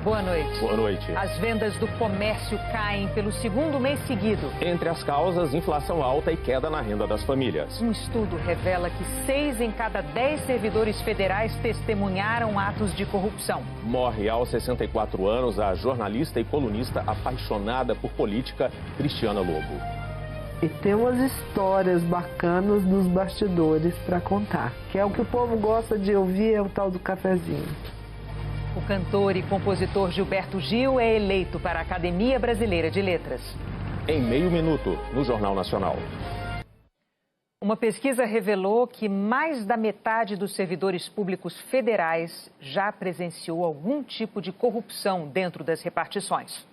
boa noite. Boa noite. As vendas do comércio caem pelo segundo mês seguido. Entre as causas, inflação alta e queda na renda das famílias. Um estudo revela que 6 em cada 10 servidores federais testemunharam atos de corrupção. Morre aos 64 anos a jornalista e colunista apaixonada por política, Cristiana Lobo. E tem umas histórias bacanas dos bastidores para contar, que é o que o povo gosta de ouvir, é o tal do cafezinho. O cantor e compositor Gilberto Gil é eleito para a Academia Brasileira de Letras. Em meio minuto, no Jornal Nacional. Uma pesquisa revelou que mais da metade dos servidores públicos federais já presenciou algum tipo de corrupção dentro das repartições.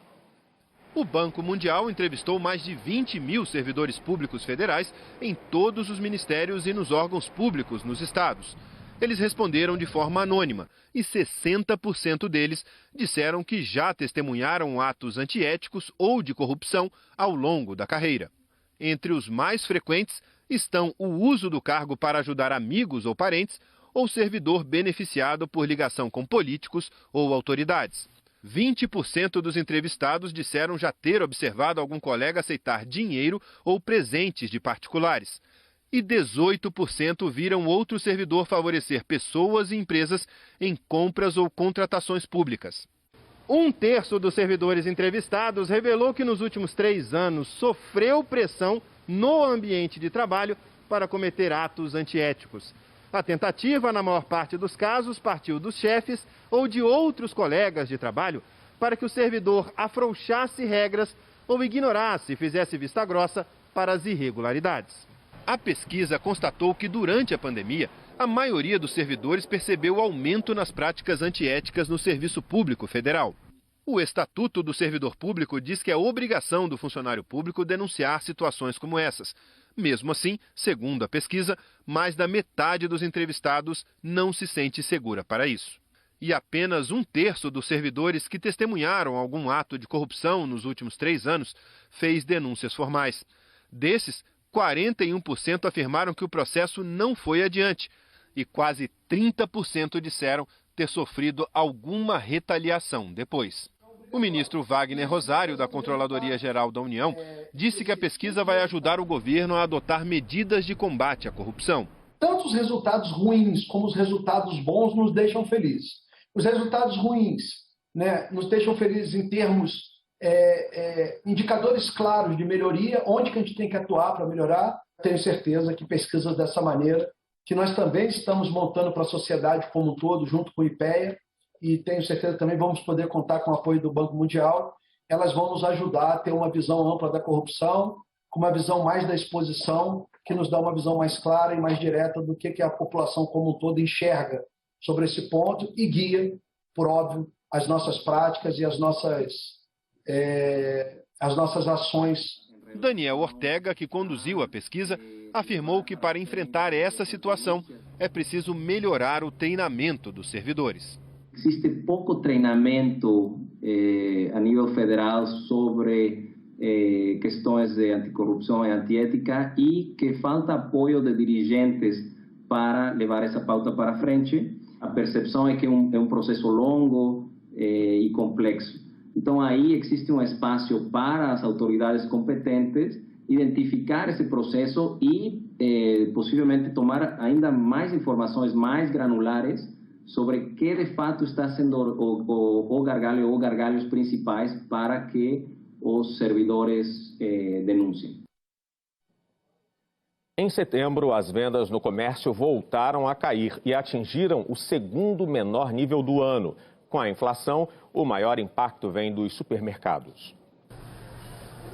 O Banco Mundial entrevistou mais de 20 mil servidores públicos federais em todos os ministérios e nos órgãos públicos nos estados. Eles responderam de forma anônima e 60% deles disseram que já testemunharam atos antiéticos ou de corrupção ao longo da carreira. Entre os mais frequentes estão o uso do cargo para ajudar amigos ou parentes ou servidor beneficiado por ligação com políticos ou autoridades. 20% dos entrevistados disseram já ter observado algum colega aceitar dinheiro ou presentes de particulares. E 18% viram outro servidor favorecer pessoas e empresas em compras ou contratações públicas. 1/3 dos servidores entrevistados revelou que nos últimos 3 anos sofreu pressão no ambiente de trabalho para cometer atos antiéticos. A tentativa, na maior parte dos casos, partiu dos chefes ou de outros colegas de trabalho para que o servidor afrouxasse regras ou ignorasse e fizesse vista grossa para as irregularidades. A pesquisa constatou que, durante a pandemia, a maioria dos servidores percebeu aumento nas práticas antiéticas no serviço público federal. O Estatuto do Servidor Público diz que é obrigação do funcionário público denunciar situações como essas. Mesmo assim, segundo a pesquisa, mais da metade dos entrevistados não se sente segura para isso. E apenas 1/3 dos servidores que testemunharam algum ato de corrupção nos últimos 3 anos fez denúncias formais. Desses, 41% afirmaram que o processo não foi adiante e quase 30% disseram ter sofrido alguma retaliação depois. O ministro Wagner Rosário, da Controladoria Geral da União, disse que a pesquisa vai ajudar o governo a adotar medidas de combate à corrupção. Tanto os resultados ruins como os resultados bons nos deixam felizes. Os resultados ruins, nos deixam felizes em termos indicadores claros de melhoria, onde que a gente tem que atuar para melhorar. Tenho certeza que pesquisas dessa maneira, que nós também estamos montando para a sociedade como um todo, junto com o IPEA, e tenho certeza que também vamos poder contar com o apoio do Banco Mundial, elas vão nos ajudar a ter uma visão ampla da corrupção, com uma visão mais da exposição, que nos dá uma visão mais clara e mais direta do que a população como um todo enxerga sobre esse ponto e guia, por óbvio, as nossas práticas e as nossas ações. Daniel Ortega, que conduziu a pesquisa, afirmou que para enfrentar essa situação é preciso melhorar o treinamento dos servidores. Existe pouco treinamento a nível federal sobre questões de anticorrupção e antiética e que falta apoio de dirigentes para levar essa pauta para frente. A percepção é que é um processo longo e complexo. Então aí existe um espaço para as autoridades competentes identificar esse processo e possivelmente tomar ainda mais informações mais granulares sobre que de fato está sendo o gargalho ou gargalhos principais para que os servidores denunciem. Em setembro, as vendas no comércio voltaram a cair e atingiram o segundo menor nível do ano. Com a inflação, o maior impacto vem dos supermercados.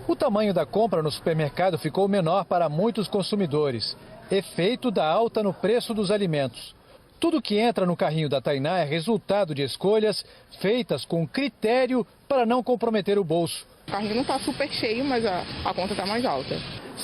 O tamanho da compra no supermercado ficou menor para muitos consumidores, efeito da alta no preço dos alimentos. Tudo que entra no carrinho da Tainá é resultado de escolhas feitas com critério para não comprometer o bolso. O carrinho não está super cheio, mas a conta está mais alta.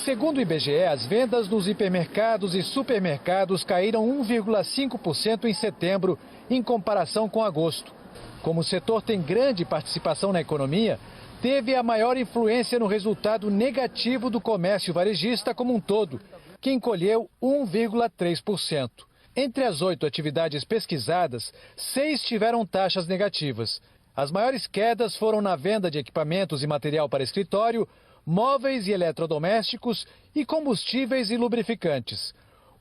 Segundo o IBGE, as vendas nos hipermercados e supermercados caíram 1,5% em setembro, em comparação com agosto. Como o setor tem grande participação na economia, teve a maior influência no resultado negativo do comércio varejista como um todo, que encolheu 1,3%. Entre as 8 atividades pesquisadas, 6 tiveram taxas negativas. As maiores quedas foram na venda de equipamentos e material para escritório, móveis e eletrodomésticos e combustíveis e lubrificantes.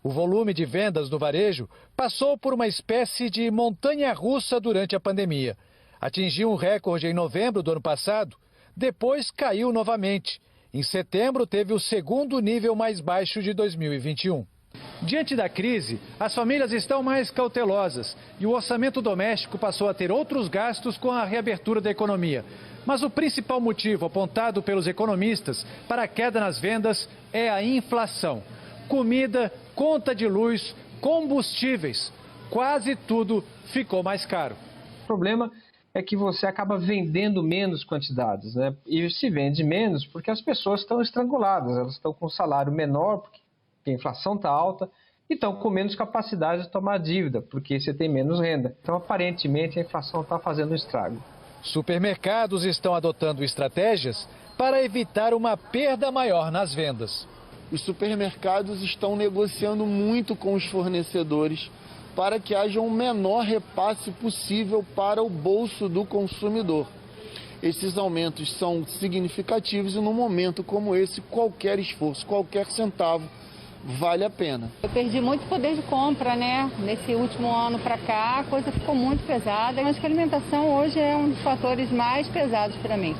O volume de vendas no varejo passou por uma espécie de montanha-russa durante a pandemia. Atingiu um recorde em novembro do ano passado, depois caiu novamente. Em setembro, teve o segundo nível mais baixo de 2021. Diante da crise, as famílias estão mais cautelosas e o orçamento doméstico passou a ter outros gastos com a reabertura da economia. Mas o principal motivo apontado pelos economistas para a queda nas vendas é a inflação. Comida, conta de luz, combustíveis, quase tudo ficou mais caro. O problema é que você acaba vendendo menos quantidades, né? E se vende menos porque as pessoas estão estranguladas, elas estão com um salário menor, porque a inflação está alta, e estão com menos capacidade de tomar dívida, porque você tem menos renda. Então, aparentemente, a inflação está fazendo um estrago. Supermercados estão adotando estratégias para evitar uma perda maior nas vendas. Os supermercados estão negociando muito com os fornecedores para que haja um menor repasse possível para o bolso do consumidor. Esses aumentos são significativos e num momento como esse, qualquer esforço, qualquer centavo vale a pena. Eu perdi muito poder de compra, né? Nesse último ano para cá, a coisa ficou muito pesada. Eu acho que a alimentação hoje é um dos fatores mais pesados para mim.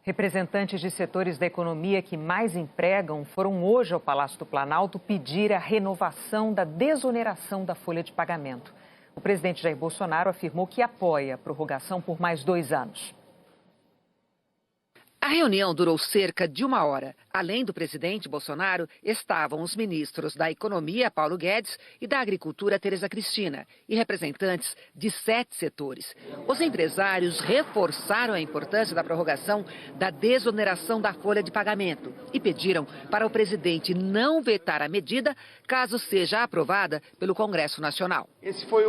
Representantes de setores da economia que mais empregam foram hoje ao Palácio do Planalto pedir a renovação da desoneração da folha de pagamento. O presidente Jair Bolsonaro afirmou que apoia a prorrogação por mais 2 anos. A reunião durou cerca de 1 hora. Além do presidente Bolsonaro, estavam os ministros da Economia, Paulo Guedes, e da Agricultura, Tereza Cristina, e representantes de 7 setores. Os empresários reforçaram a importância da prorrogação da desoneração da folha de pagamento e pediram para o presidente não vetar a medida caso seja aprovada pelo Congresso Nacional. Essa foi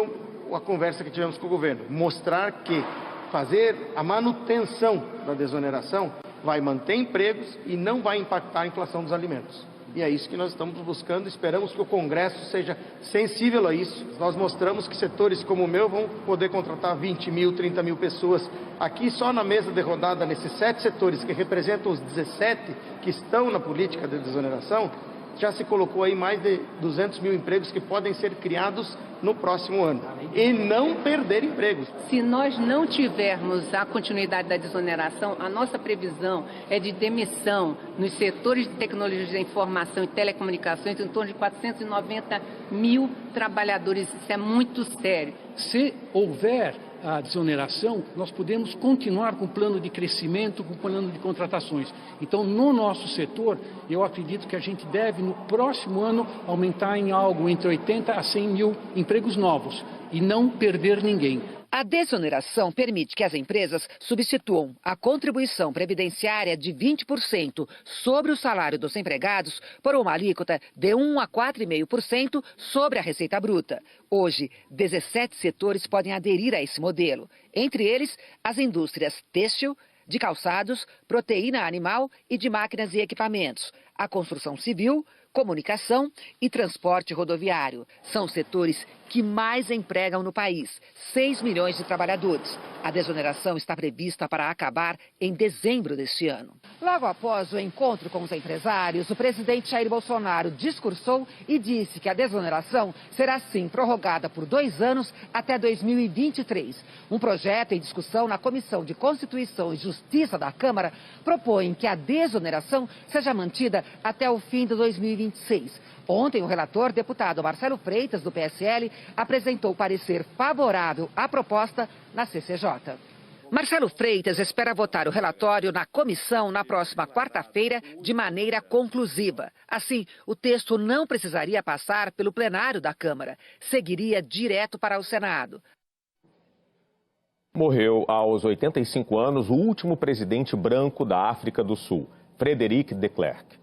a conversa que tivemos com o governo, mostrar que fazer a manutenção da desoneração vai manter empregos e não vai impactar a inflação dos alimentos. E é isso que nós estamos buscando, esperamos que o Congresso seja sensível a isso. Nós mostramos que setores como o meu vão poder contratar 20 mil, 30 mil pessoas. Aqui só na mesa de rodada, nesses 7 setores que representam os 17 que estão na política de desoneração, já se colocou aí mais de 200 mil empregos que podem ser criados no próximo ano e não perder empregos. Se nós não tivermos a continuidade da desoneração, a nossa previsão é de demissão nos setores de tecnologia da informação e telecomunicações em torno de 490 mil trabalhadores. Isso é muito sério. Se houver a desoneração, nós podemos continuar com o plano de crescimento, com o plano de contratações. Então, no nosso setor, eu acredito que a gente deve, no próximo ano, aumentar em algo entre 80 a 100 mil empregos novos e não perder ninguém. A desoneração permite que as empresas substituam a contribuição previdenciária de 20% sobre o salário dos empregados por uma alíquota de 1 a 4,5% sobre a receita bruta. Hoje, 17 setores podem aderir a esse modelo, entre eles as indústrias têxtil, de calçados, proteína animal e de máquinas e equipamentos, a construção civil, comunicação e transporte rodoviário. São setores que mais empregam no país, 6 milhões de trabalhadores. A desoneração está prevista para acabar em dezembro deste ano. Logo após o encontro com os empresários, o presidente Jair Bolsonaro discursou e disse que a desoneração será sim prorrogada por 2 anos até 2023. Um projeto em discussão na Comissão de Constituição e Justiça da Câmara propõe que a desoneração seja mantida até o fim de 2026. Ontem, o relator, deputado Marcelo Freitas, do PSL, apresentou parecer favorável à proposta na CCJ. Marcelo Freitas espera votar o relatório na comissão na próxima quarta-feira de maneira conclusiva. Assim, o texto não precisaria passar pelo plenário da Câmara, seguiria direto para o Senado. Morreu aos 85 anos o último presidente branco da África do Sul, Frederic de Klerk.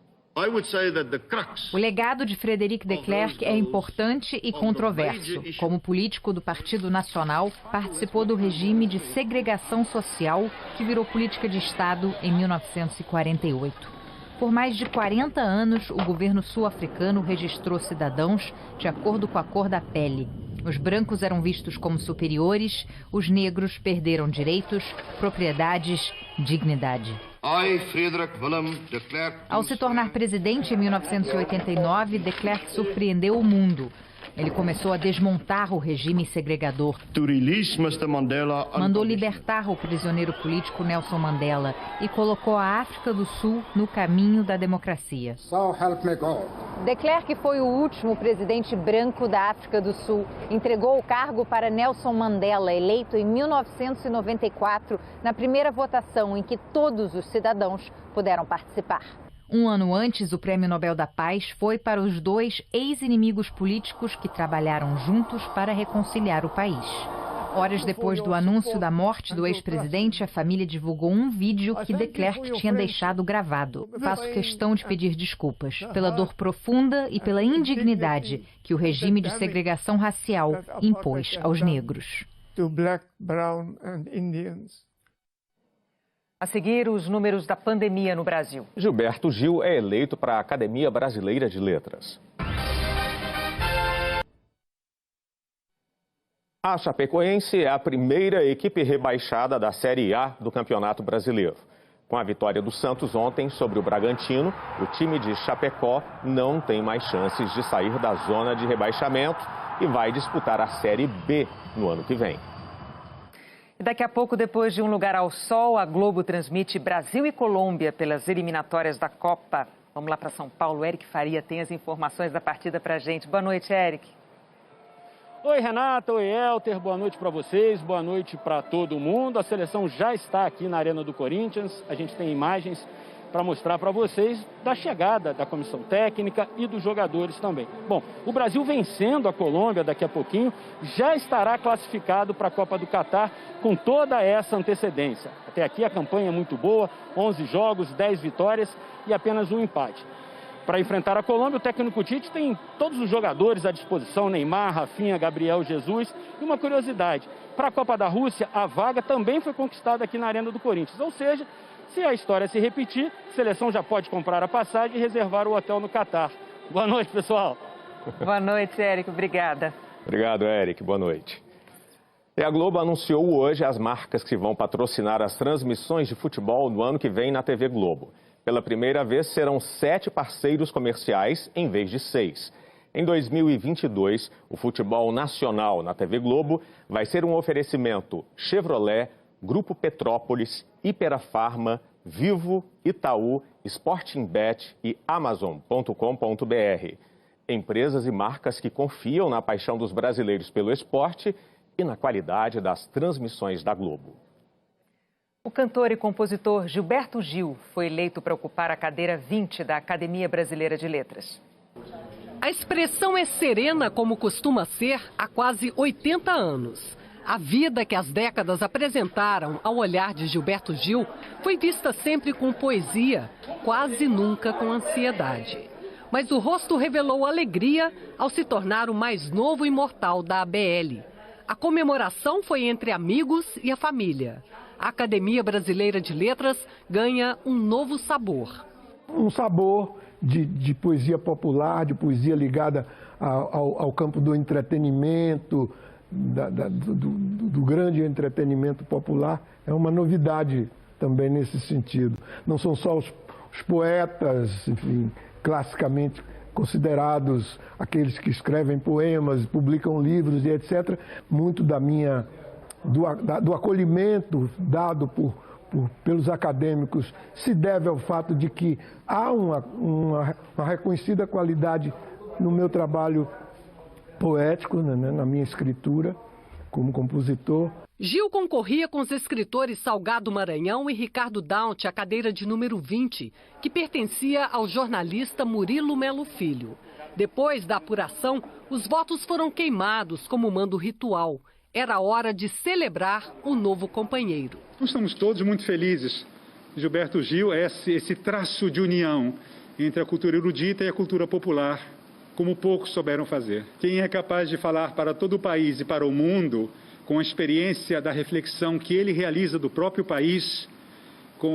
O legado de Frederic de Klerk é importante e controverso. Como político do Partido Nacional, participou do regime de segregação social que virou política de Estado em 1948. Por mais de 40 anos, o governo sul-africano registrou cidadãos de acordo com a cor da pele. Os brancos eram vistos como superiores, os negros perderam direitos, propriedades, dignidade. Ao se tornar presidente em 1989, de Klerk surpreendeu o mundo. Ele começou a desmontar o regime segregador. Mandou libertar o prisioneiro político Nelson Mandela e colocou a África do Sul no caminho da democracia. De Klerk foi o último presidente branco da África do Sul. Entregou o cargo para Nelson Mandela, eleito em 1994, na primeira votação em que todos os cidadãos puderam participar. Um ano antes, o Prêmio Nobel da Paz foi para os dois ex-inimigos políticos que trabalharam juntos para reconciliar o país. Horas depois do anúncio da morte do ex-presidente, a família divulgou um vídeo que de Klerk tinha deixado gravado. Faço questão de pedir desculpas pela dor profunda e pela indignidade que o regime de segregação racial impôs aos negros. A seguir, os números da pandemia no Brasil. Gilberto Gil é eleito para a Academia Brasileira de Letras. A Chapecoense é a primeira equipe rebaixada da Série A do Campeonato Brasileiro. Com a vitória do Santos ontem sobre o Bragantino, o time de Chapecó não tem mais chances de sair da zona de rebaixamento e vai disputar a Série B no ano que vem. E daqui a pouco, depois de Um Lugar ao Sol, a Globo transmite Brasil e Colômbia pelas eliminatórias da Copa. Vamos lá para São Paulo. Eric Faria tem as informações da partida para a gente. Boa noite, Eric. Oi, Renata. Oi, Elter. Boa noite para vocês. Boa noite para todo mundo. A seleção já está aqui na Arena do Corinthians. A gente tem imagens para mostrar para vocês da chegada da comissão técnica e dos jogadores também. Bom, o Brasil vencendo a Colômbia daqui a pouquinho já estará classificado para a Copa do Catar com toda essa antecedência. Até aqui a campanha é muito boa, 11 jogos, 10 vitórias e apenas um empate. Para enfrentar a Colômbia, o técnico Tite tem todos os jogadores à disposição, Neymar, Rafinha, Gabriel Jesus. E uma curiosidade, para a Copa da Rússia, a vaga também foi conquistada aqui na Arena do Corinthians, ou seja, se a história se repetir, a seleção já pode comprar a passagem e reservar o hotel no Catar. Boa noite, pessoal. Boa noite, Eric. Obrigada. Obrigado, Eric. Boa noite. E a Globo anunciou hoje as marcas que vão patrocinar as transmissões de futebol no ano que vem na TV Globo. Pela primeira vez, serão 7 parceiros comerciais em vez de 6. Em 2022, o futebol nacional na TV Globo vai ser um oferecimento Chevrolet, Grupo Petrópolis, Ipera-Pharma, Vivo, Itaú, Sportingbet e Amazon.com.br. Empresas e marcas que confiam na paixão dos brasileiros pelo esporte e na qualidade das transmissões da Globo. O cantor e compositor Gilberto Gil foi eleito para ocupar a cadeira 20 da Academia Brasileira de Letras. A expressão é serena como costuma ser há quase 80 anos. A vida que as décadas apresentaram ao olhar de Gilberto Gil foi vista sempre com poesia, quase nunca com ansiedade. Mas o rosto revelou alegria ao se tornar o mais novo imortal da ABL. A comemoração foi entre amigos e a família. A Academia Brasileira de Letras ganha um novo sabor. Um sabor de poesia popular, de poesia ligada ao campo do entretenimento, do grande entretenimento popular. É uma novidade também nesse sentido. Não são só os poetas, enfim, classicamente considerados aqueles que escrevem poemas, publicam livros e etc. Muito do acolhimento dado pelos acadêmicos se deve ao fato de que há uma reconhecida qualidade no meu trabalho poético, né, na minha escritura como compositor. Gil concorria com os escritores Salgado Maranhão e Ricardo Daunt à cadeira de número 20, que pertencia ao jornalista Murilo Melo Filho. Depois da apuração, os votos foram queimados como manda o ritual. Era hora de celebrar o novo companheiro. Nós estamos todos muito felizes. Gilberto Gil é esse traço de união entre a cultura erudita e a cultura popular, como poucos souberam fazer. Quem é capaz de falar para todo o país e para o mundo, com a experiência da reflexão que ele realiza do próprio país,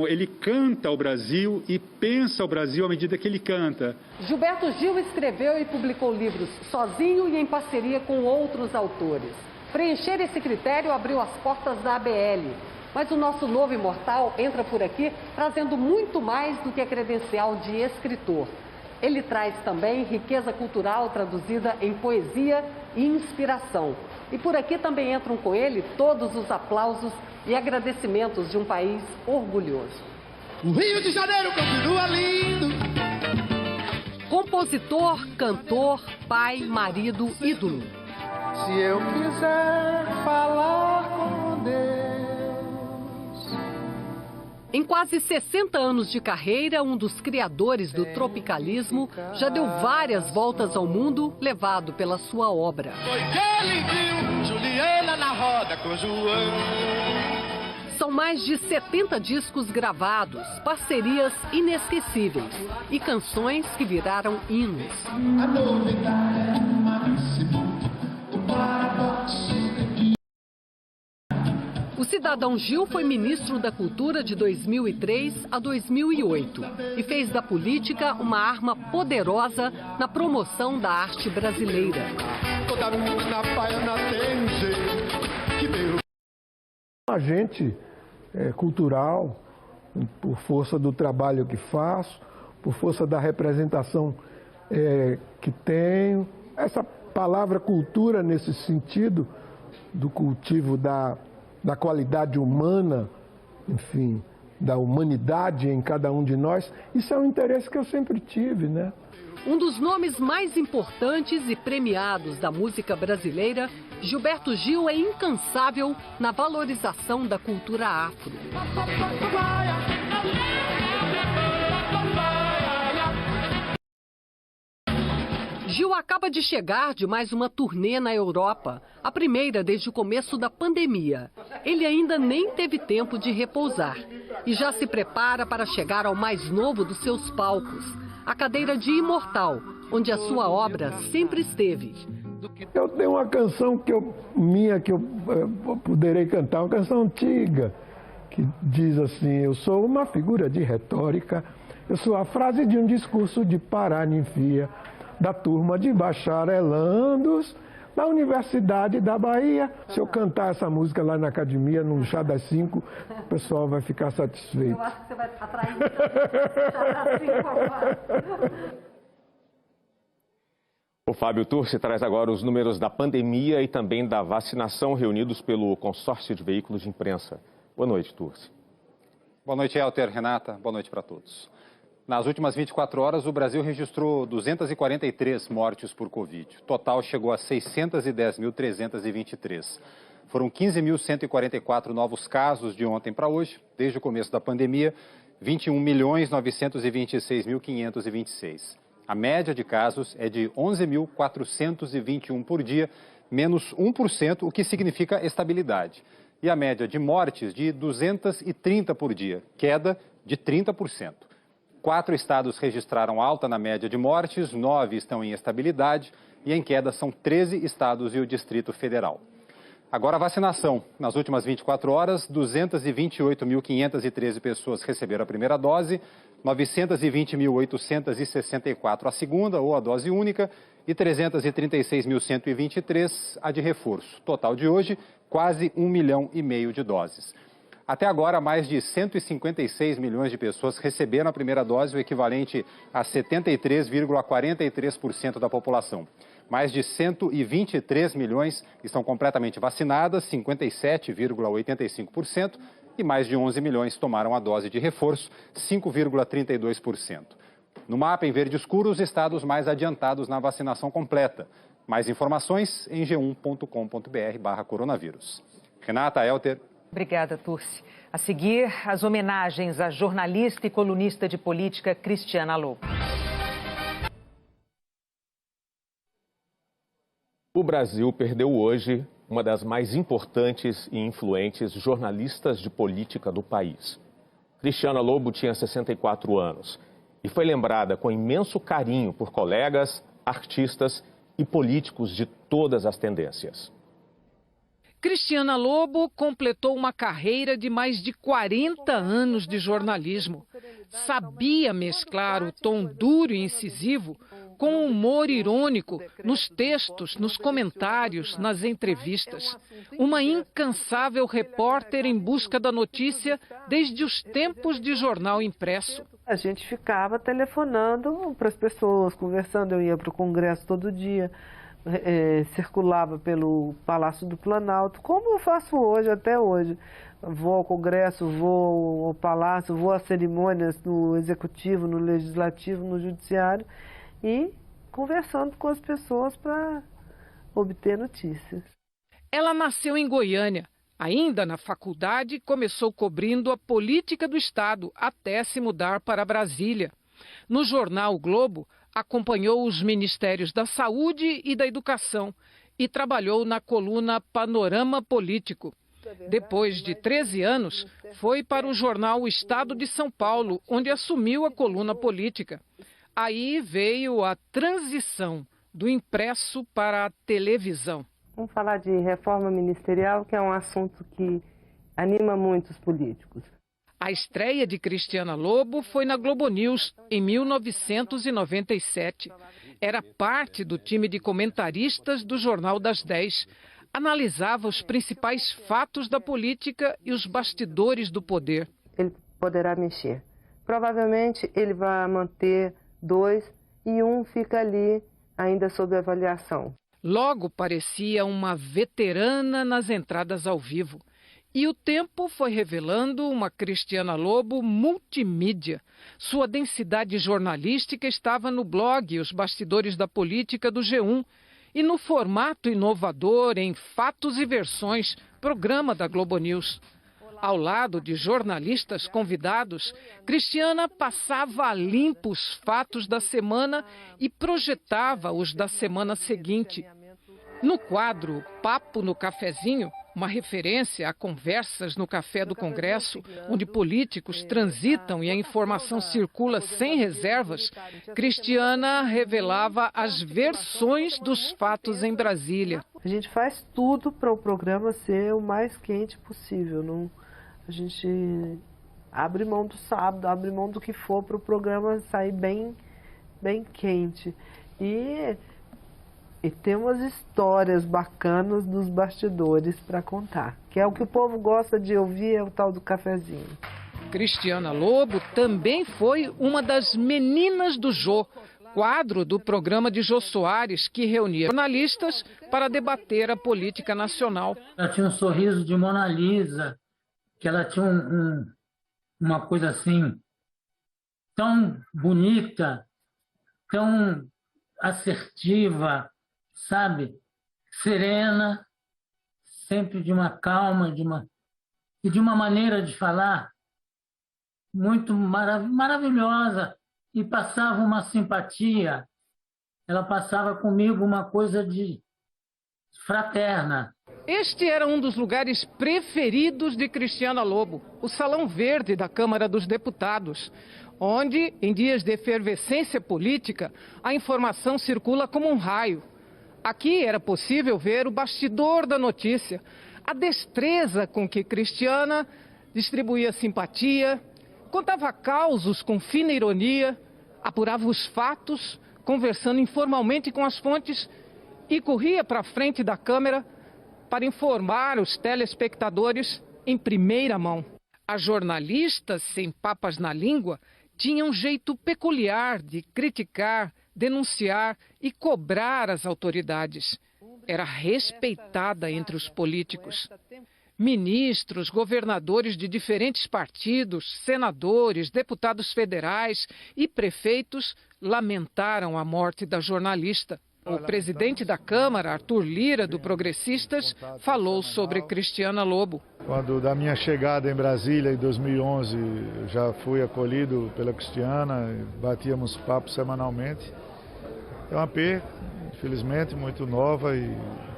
Ele canta o Brasil e pensa o Brasil à medida que ele canta. Gilberto Gil escreveu e publicou livros sozinho e em parceria com outros autores. Preencher esse critério abriu as portas da ABL. Mas o nosso novo imortal entra por aqui trazendo muito mais do que a credencial de escritor. Ele traz também riqueza cultural traduzida em poesia e inspiração. E por aqui também entram com ele todos os aplausos e agradecimentos de um país orgulhoso. O Rio de Janeiro continua lindo. Compositor, cantor, pai, marido, ídolo. Se eu quiser falar com Deus. Em quase 60 anos de carreira, um dos criadores do tropicalismo já deu várias voltas ao mundo, levado pela sua obra. Foi que ele viu Juliana na roda com João. São mais de 70 discos gravados, parcerias inesquecíveis e canções que viraram hinos. A novidade é uma o paradoxo. O cidadão Gil foi ministro da Cultura de 2003 a 2008 e fez da política uma arma poderosa na promoção da arte brasileira. Agente cultural, por força do trabalho que faço, por força da representação que tenho. Essa palavra cultura, nesse sentido, do cultivo da qualidade humana, enfim, da humanidade em cada um de nós, isso é um interesse que eu sempre tive, né? Um dos nomes mais importantes e premiados da música brasileira, Gilberto Gil é incansável na valorização da cultura afro. Gil acaba de chegar de mais uma turnê na Europa, a primeira desde o começo da pandemia. Ele ainda nem teve tempo de repousar e já se prepara para chegar ao mais novo dos seus palcos, a cadeira de imortal, onde a sua obra sempre esteve. Eu tenho uma canção que eu poderei cantar, uma canção antiga, que diz assim: eu sou uma figura de retórica, eu sou a frase de um discurso de paraninfia, da turma de bacharelandos da Universidade da Bahia. Se eu cantar essa música lá na academia, no chá das 5, o pessoal vai ficar satisfeito. Eu acho que você vai atrair chá das 5. O Fábio Turci traz agora os números da pandemia e também da vacinação reunidos pelo consórcio de veículos de imprensa. Boa noite, Turci. Boa noite, Elter, Renata. Boa noite para todos. Nas últimas 24 horas, o Brasil registrou 243 mortes por Covid. O total chegou a 610.323. Foram 15.144 novos casos de ontem para hoje. Desde o começo da pandemia, 21.926.526. A média de casos é de 11.421 por dia, menos 1%, o que significa estabilidade. E a média de mortes de 230 por dia, queda de 30%. 4 estados registraram alta na média de mortes, 9 estão em estabilidade e em queda são 13 estados e o Distrito Federal. Agora a vacinação. Nas últimas 24 horas, 228.513 pessoas receberam a primeira dose, 920.864 a segunda ou a dose única e 336.123 a de reforço. Total de hoje, quase 1,5 milhão de doses. Até agora, mais de 156 milhões de pessoas receberam a primeira dose, o equivalente a 73,43% da população. Mais de 123 milhões estão completamente vacinadas, 57,85%, e mais de 11 milhões tomaram a dose de reforço, 5,32%. No mapa em verde escuro, os estados mais adiantados na vacinação completa. Mais informações em g1.com.br/coronavírus. Renata, Elter. Obrigada, Turci. A seguir, as homenagens à jornalista e colunista de política Cristiana Lobo. O Brasil perdeu hoje uma das mais importantes e influentes jornalistas de política do país. Cristiana Lobo tinha 64 anos e foi lembrada com imenso carinho por colegas, artistas e políticos de todas as tendências. Cristiana Lobo completou uma carreira de mais de 40 anos de jornalismo. Sabia mesclar o tom duro e incisivo com humor irônico nos textos, nos comentários, nas entrevistas. Uma incansável repórter em busca da notícia desde os tempos de jornal impresso. A gente ficava telefonando para as pessoas, conversando. Eu ia para o Congresso todo dia, circulava pelo Palácio do Planalto, como eu faço hoje, até hoje. Vou ao Congresso, vou ao Palácio, vou às cerimônias no Executivo, no Legislativo, no Judiciário e conversando com as pessoas para obter notícias. Ela nasceu em Goiânia. Ainda na faculdade, começou cobrindo a política do Estado até se mudar para Brasília. No jornal O Globo, acompanhou os Ministérios da Saúde e da Educação e trabalhou na coluna Panorama Político. Depois de 13 anos, foi para o jornal O Estado de São Paulo, onde assumiu a coluna política. Aí veio a transição do impresso para a televisão. Vamos falar de reforma ministerial, que é um assunto que anima muito os políticos. A estreia de Cristiana Lobo foi na Globo News, em 1997. Era parte do time de comentaristas do Jornal das 10. Analisava os principais fatos da política e os bastidores do poder. Ele poderá mexer. Provavelmente ele vai manter 2 e 1 fica ali ainda sob avaliação. Logo parecia uma veterana nas entradas ao vivo. E o tempo foi revelando uma Cristiana Lobo multimídia. Sua densidade jornalística estava no blog Os Bastidores da Política do G1 e no formato inovador em Fatos e Versões, programa da Globo News. Ao lado de jornalistas convidados, Cristiana passava a limpo os fatos da semana e projetava os da semana seguinte. No quadro Papo no Cafezinho, uma referência a conversas no café do Congresso, onde políticos transitam e a informação circula sem reservas, Cristiana revelava as versões dos fatos em Brasília. A gente faz tudo para o programa ser o mais quente possível. A gente abre mão do sábado, abre mão do que for para o programa sair bem quente. E tem umas histórias bacanas dos bastidores para contar, que é o que o povo gosta de ouvir, é o tal do cafezinho. Cristiana Lobo também foi uma das meninas do Jô, quadro do programa de Jô Soares, que reunia jornalistas para debater a política nacional. Ela tinha um sorriso de Mona Lisa, que ela tinha uma coisa assim, tão bonita, tão assertiva, sabe, serena, sempre de uma calma, e de uma maneira de falar muito maravilhosa, e passava uma simpatia. Ela passava comigo uma coisa de fraterna. Este era um dos lugares preferidos de Cristiana Lobo, o Salão Verde da Câmara dos Deputados, onde, em dias de efervescência política, a informação circula como um raio. Aqui era possível ver o bastidor da notícia, a destreza com que Cristiana distribuía simpatia, contava causos com fina ironia, apurava os fatos, conversando informalmente com as fontes e corria para a frente da câmera para informar os telespectadores em primeira mão. As jornalistas, sem papas na língua, tinham um jeito peculiar de criticar, denunciar e cobrar as autoridades. Era respeitada entre os políticos. Ministros, governadores de diferentes partidos, senadores, deputados federais e prefeitos lamentaram a morte da jornalista. O presidente da Câmara, Arthur Lira, do Progressistas, falou sobre Cristiana Lobo. Quando da minha chegada em Brasília em 2011, eu já fui acolhido pela Cristiana, batíamos papo semanalmente. É uma perda, infelizmente, muito nova e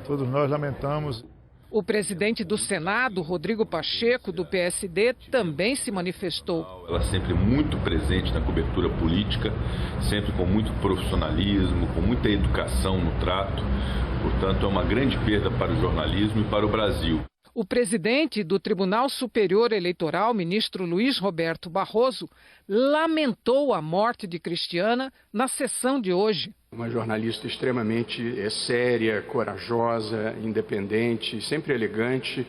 todos nós lamentamos. O presidente do Senado, Rodrigo Pacheco, do PSD, também se manifestou. Ela sempre muito presente na cobertura política, sempre com muito profissionalismo, com muita educação no trato. Portanto, é uma grande perda para o jornalismo e para o Brasil. O presidente do Tribunal Superior Eleitoral, ministro Luiz Roberto Barroso, lamentou a morte de Cristiana na sessão de hoje. Uma jornalista extremamente séria, corajosa, independente, sempre elegante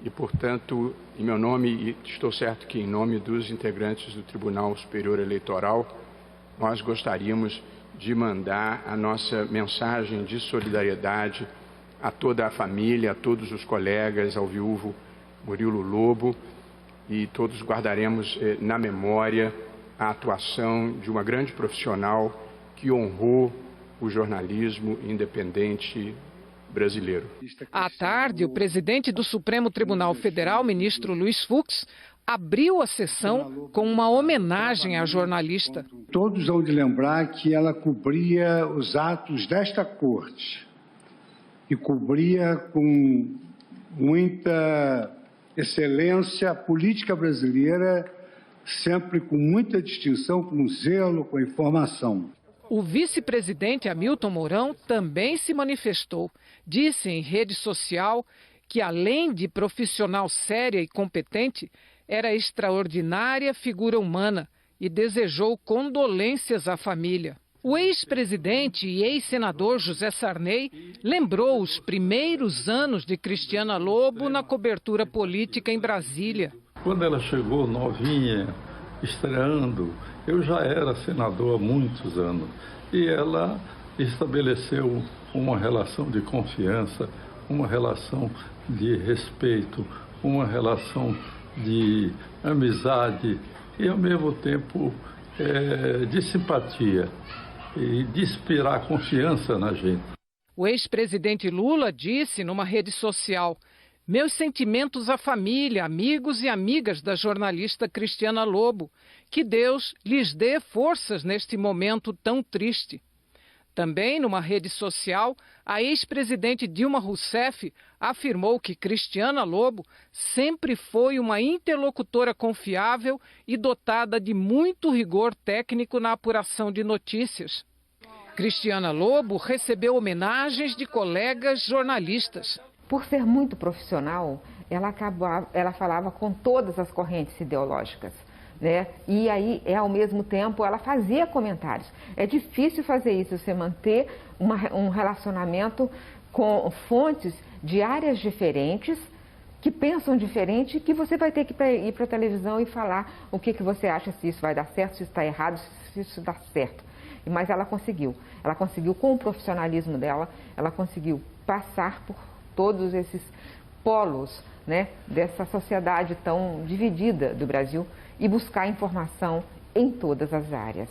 e, portanto, em meu nome, e estou certo que em nome dos integrantes do Tribunal Superior Eleitoral, nós gostaríamos de mandar a nossa mensagem de solidariedade a toda a família, a todos os colegas, ao viúvo Murilo Lobo, e todos guardaremos na memória a atuação de uma grande profissional que honrou o jornalismo independente brasileiro. À tarde, o presidente do Supremo Tribunal Federal, ministro Luiz Fux, abriu a sessão com uma homenagem à jornalista. Todos hão de lembrar que ela cobria os atos desta corte e cobria com muita excelência a política brasileira, sempre com muita distinção, com zelo, com informação. O vice-presidente Hamilton Mourão também se manifestou. Disse em rede social que, além de profissional séria e competente, era extraordinária figura humana e desejou condolências à família. O ex-presidente e ex-senador José Sarney lembrou os primeiros anos de Cristiana Lobo na cobertura política em Brasília. Quando ela chegou novinha, estreando, eu já era senador há muitos anos e ela estabeleceu uma relação de confiança, uma relação de respeito, uma relação de amizade e, ao mesmo tempo, de simpatia e de inspirar confiança na gente. O ex-presidente Lula disse numa rede social: meus sentimentos à família, amigos e amigas da jornalista Cristiana Lobo. Que Deus lhes dê forças neste momento tão triste. Também numa rede social, a ex-presidente Dilma Rousseff afirmou que Cristiana Lobo sempre foi uma interlocutora confiável e dotada de muito rigor técnico na apuração de notícias. Cristiana Lobo recebeu homenagens de colegas jornalistas. Por ser muito profissional, ela falava com todas as correntes ideológicas, né? E aí, ao mesmo tempo, ela fazia comentários. É difícil fazer isso, você manter um relacionamento com fontes de áreas diferentes, que pensam diferente, que você vai ter que ir para a televisão e falar o que você acha, se isso vai dar certo, se isso está errado, se isso dá certo. Mas ela conseguiu com o profissionalismo dela, ela conseguiu passar por todos esses polos, né, dessa sociedade tão dividida do Brasil e buscar informação em todas as áreas.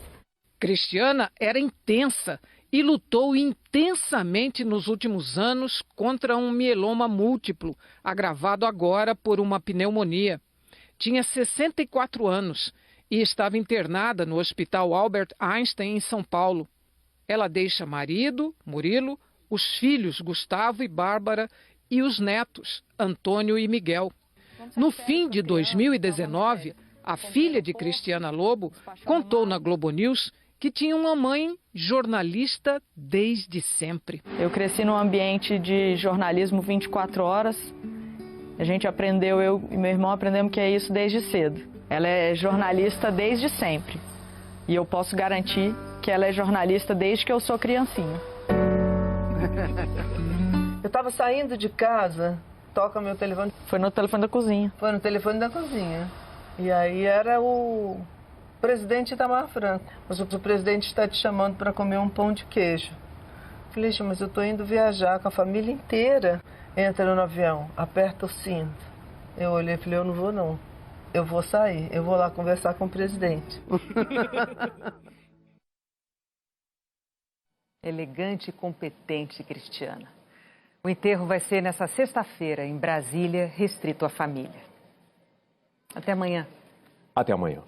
Cristiana era intensa e lutou intensamente nos últimos anos contra um mieloma múltiplo, agravado agora por uma pneumonia. Tinha 64 anos e estava internada no Hospital Albert Einstein, em São Paulo. Ela deixa marido, Murilo, os filhos Gustavo e Bárbara e os netos, Antônio e Miguel. No fim de 2019, a filha de Cristiana Lobo contou na Globo News que tinha uma mãe jornalista desde sempre. Eu cresci num ambiente de jornalismo 24 horas. A gente aprendeu, eu e meu irmão aprendemos que é isso desde cedo. Ela é jornalista desde sempre. E eu posso garantir que ela é jornalista desde que eu sou criancinha. Eu estava saindo de casa, toca meu telefone. Foi no telefone da cozinha. Foi no telefone da cozinha. E aí era o presidente Itamar Franco. Mas o presidente está te chamando para comer um pão de queijo. Falei, mas eu estou indo viajar com a família inteira. Entra no avião, aperta o cinto. Eu olhei e falei, eu não vou não. Eu vou sair, eu vou lá conversar com o presidente. Elegante e competente, Cristiana. O enterro vai ser nessa sexta-feira, em Brasília, restrito à família. Até amanhã. Até amanhã.